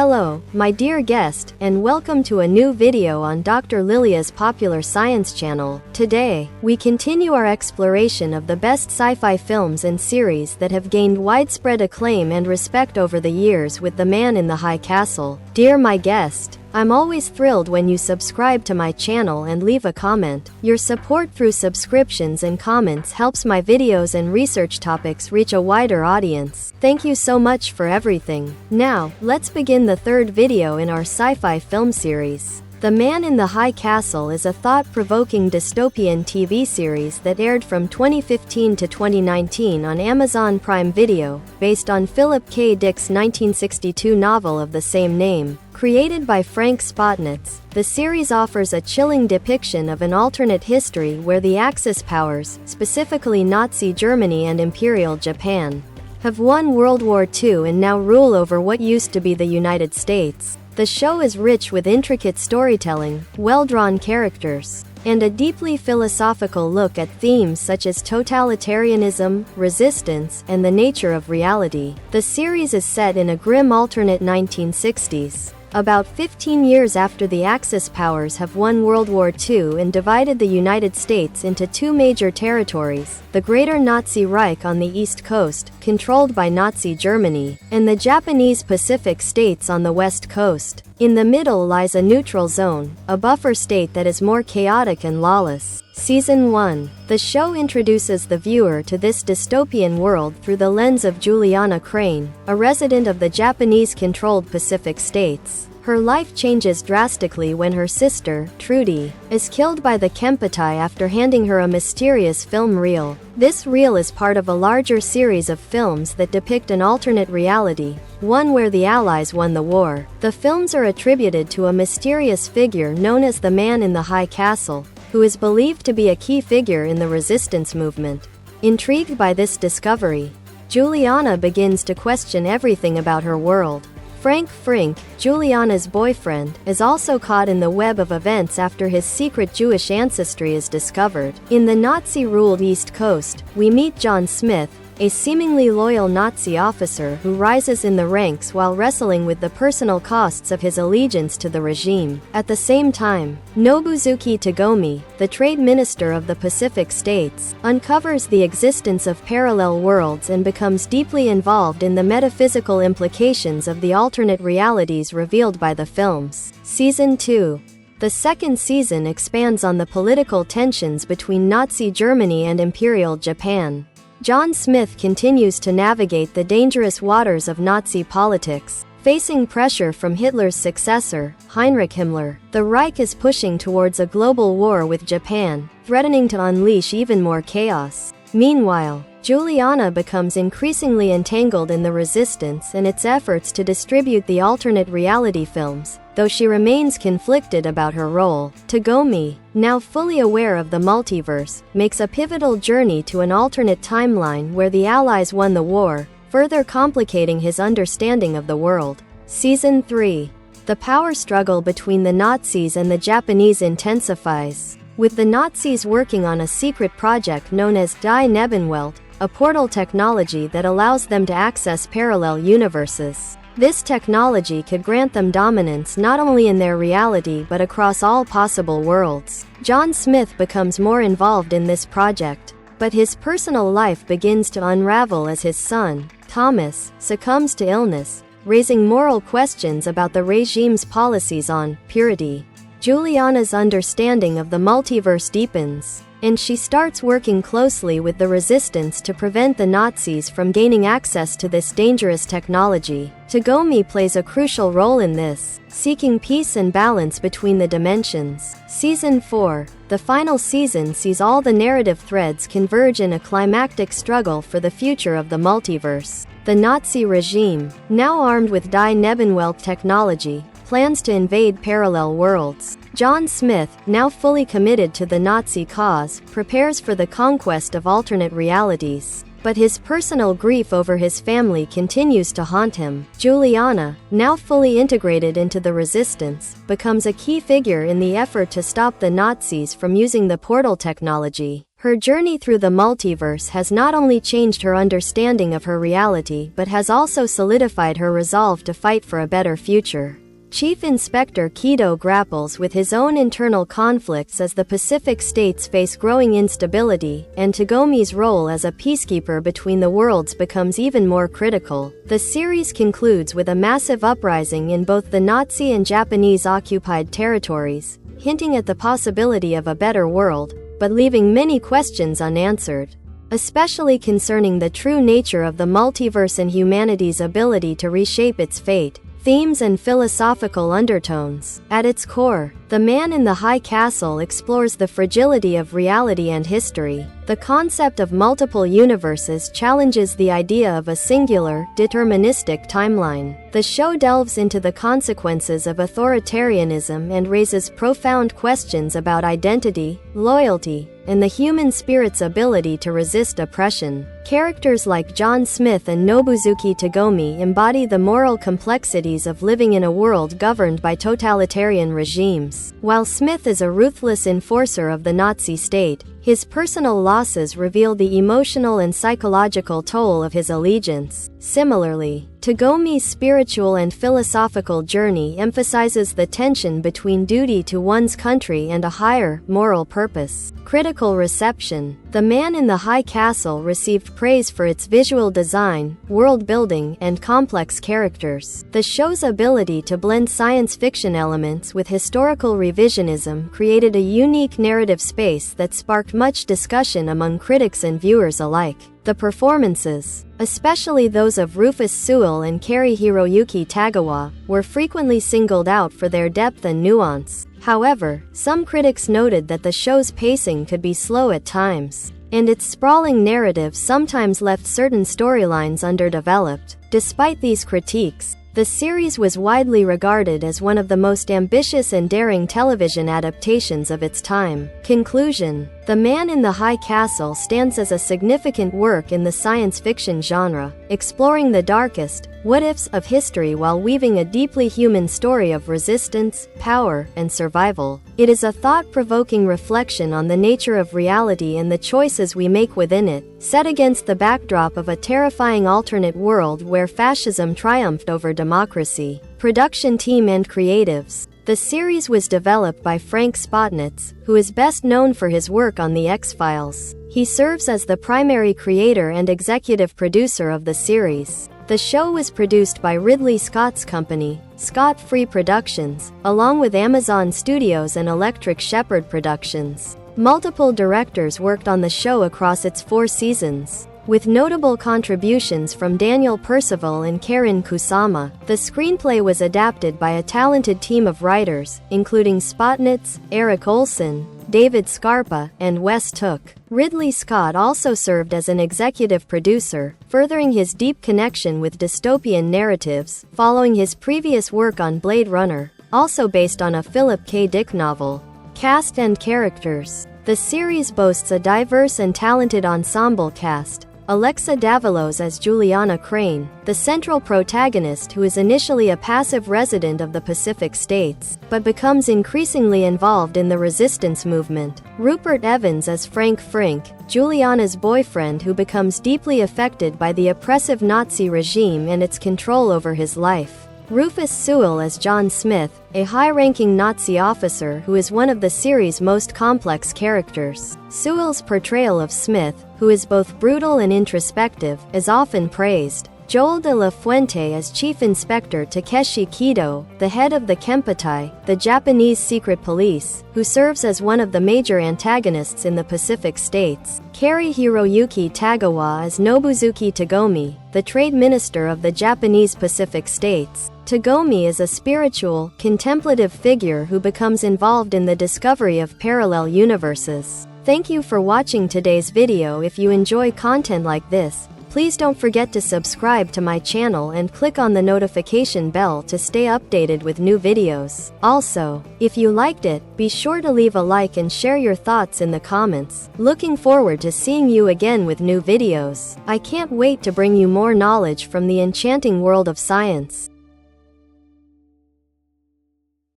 Hello, my dear guest, and welcome to a new video on Dr. Lilia's popular science channel. Today, we continue our exploration of the best sci-fi films and series that have gained widespread acclaim and respect over the years with The Man in the High Castle. Dear my guest, I'm always thrilled when you subscribe to my channel and leave a comment. Your support through subscriptions and comments helps my videos and research topics reach a wider audience. Thank you so much for everything. Now, let's begin the third video in our sci-fi film series. The Man in the High Castle is a thought-provoking dystopian TV series that aired from 2015 to 2019 on Amazon Prime Video, based on Philip K. Dick's 1962 novel of the same name. Created by Frank Spotnitz, the series offers a chilling depiction of an alternate history where the Axis powers, specifically Nazi Germany and Imperial Japan, have won World War II and now rule over what used to be the United States. The show is rich with intricate storytelling, well-drawn characters, and a deeply philosophical look at themes such as totalitarianism, resistance, and the nature of reality. The series is set in a grim alternate 1960s, about 15 years after the Axis powers have won World War II and divided the United States into two major territories, the Greater Nazi Reich on the East Coast, controlled by Nazi Germany, and the Japanese Pacific states on the West Coast. In the middle lies a neutral zone, a buffer state that is more chaotic and lawless. Season 1. The show introduces the viewer to this dystopian world through the lens of Juliana Crane, a resident of the Japanese-controlled Pacific states. Her life changes drastically when her sister, Trudy, is killed by the Kempeitai after handing her a mysterious film reel. This reel is part of a larger series of films that depict an alternate reality, one where the Allies won the war. The films are attributed to a mysterious figure known as the Man in the High Castle, who is believed to be a key figure in the resistance movement. Intrigued by this discovery, Juliana begins to question everything about her world. Frank Frink, Juliana's boyfriend, is also caught in the web of events after his secret Jewish ancestry is discovered. In the Nazi-ruled East Coast, we meet John Smith, a seemingly loyal Nazi officer who rises in the ranks while wrestling with the personal costs of his allegiance to the regime. At the same time, Nobuzuki Tagomi, the trade minister of the Pacific states, uncovers the existence of parallel worlds and becomes deeply involved in the metaphysical implications of the alternate realities revealed by the films. Season 2. The second season expands on the political tensions between Nazi Germany and Imperial Japan. John Smith continues to navigate the dangerous waters of Nazi politics, facing pressure from Hitler's successor, Heinrich Himmler. The Reich is pushing towards a global war with Japan, threatening to unleash even more chaos. Meanwhile, Juliana becomes increasingly entangled in the resistance and its efforts to distribute the alternate reality films, though she remains conflicted about her role. Tagomi, now fully aware of the multiverse, makes a pivotal journey to an alternate timeline where the Allies won the war, further complicating his understanding of the world. Season 3. The power struggle between the Nazis and the Japanese intensifies, with the Nazis working on a secret project known as Die Nebenwelt, a portal technology that allows them to access parallel universes. This technology could grant them dominance not only in their reality but across all possible worlds. John Smith becomes more involved in this project, but his personal life begins to unravel as his son, Thomas, succumbs to illness, raising moral questions about the regime's policies on purity. Juliana's understanding of the multiverse deepens, and she starts working closely with the resistance to prevent the Nazis from gaining access to this dangerous technology. Tagomi plays a crucial role in this, seeking peace and balance between the dimensions. Season 4. The final season sees all the narrative threads converge in a climactic struggle for the future of the multiverse. The Nazi regime, now armed with Die Nebenwelt technology, plans to invade parallel worlds. John Smith, now fully committed to the Nazi cause, prepares for the conquest of alternate realities. But his personal grief over his family continues to haunt him. Juliana, now fully integrated into the resistance, becomes a key figure in the effort to stop the Nazis from using the portal technology. Her journey through the multiverse has not only changed her understanding of her reality but has also solidified her resolve to fight for a better future. Chief Inspector Kido grapples with his own internal conflicts as the Pacific states face growing instability, and Tagomi's role as a peacekeeper between the worlds becomes even more critical. The series concludes with a massive uprising in both the Nazi and Japanese-occupied territories, hinting at the possibility of a better world, but leaving many questions unanswered, especially concerning the true nature of the multiverse and humanity's ability to reshape its fate. Themes and philosophical undertones. At its core, The Man in the High Castle explores the fragility of reality and history. The concept of multiple universes challenges the idea of a singular, deterministic timeline. The show delves into the consequences of authoritarianism and raises profound questions about identity, loyalty, and the human spirit's ability to resist oppression. Characters like John Smith and Nobuzuki Tagomi embody the moral complexities of living in a world governed by totalitarian regimes. While Smith is a ruthless enforcer of the Nazi state, his personal losses reveal the emotional and psychological toll of his allegiance. Similarly, Tagomi's spiritual and philosophical journey emphasizes the tension between duty to one's country and a higher, moral purpose. Critical reception. The Man in the High Castle received praise for its visual design, world building, and complex characters. The show's ability to blend science fiction elements with historical revisionism created a unique narrative space that sparked much discussion among critics and viewers alike. The performances, especially those of Rufus Sewell and Kari Hiroyuki Tagawa, were frequently singled out for their depth and nuance. However, some critics noted that the show's pacing could be slow at times, and its sprawling narrative sometimes left certain storylines underdeveloped. Despite these critiques, the series was widely regarded as one of the most ambitious and daring television adaptations of its time. Conclusion. The Man in the High Castle stands as a significant work in the science fiction genre, exploring the darkest what-ifs of history while weaving a deeply human story of resistance, power, and survival. It is a thought-provoking reflection on the nature of reality and the choices we make within it, set against the backdrop of a terrifying alternate world where fascism triumphed over democracy. Production team and creatives. The series was developed by Frank Spotnitz, who is best known for his work on The X-Files. He serves as the primary creator and executive producer of the series. The show was produced by Ridley Scott's company, Scott Free Productions, along with Amazon Studios and Electric Shepherd Productions. Multiple directors worked on the show across its 4 seasons, with notable contributions from Daniel Percival and Karen Kusama. The screenplay was adapted by a talented team of writers, including Spotnitz, Eric Olson, David Scarpa, and Wes Took. Ridley Scott also served as an executive producer, furthering his deep connection with dystopian narratives, following his previous work on Blade Runner, also based on a Philip K. Dick novel. Cast and characters. The series boasts a diverse and talented ensemble cast. Alexa Davalos as Juliana Crane, the central protagonist who is initially a passive resident of the Pacific States, but becomes increasingly involved in the resistance movement. Rupert Evans as Frank Frink, Juliana's boyfriend who becomes deeply affected by the oppressive Nazi regime and its control over his life. Rufus Sewell as John Smith, a high-ranking Nazi officer who is one of the series' most complex characters. Sewell's portrayal of Smith, who is both brutal and introspective, is often praised. Joel de la Fuente as Chief Inspector Takeshi Kido, the head of the Kempeitai, the Japanese secret police, who serves as one of the major antagonists in the Pacific States. Kari Hiroyuki Tagawa as Nobuzuki Tagomi, the trade minister of the Japanese Pacific States. Tagomi is a spiritual, contemplative figure who becomes involved in the discovery of parallel universes. Thank you for watching today's video. If you enjoy content like this, please don't forget to subscribe to my channel and click on the notification bell to stay updated with new videos. Also, if you liked it, be sure to leave a like and share your thoughts in the comments. Looking forward to seeing you again with new videos. I can't wait to bring you more knowledge from the enchanting world of science.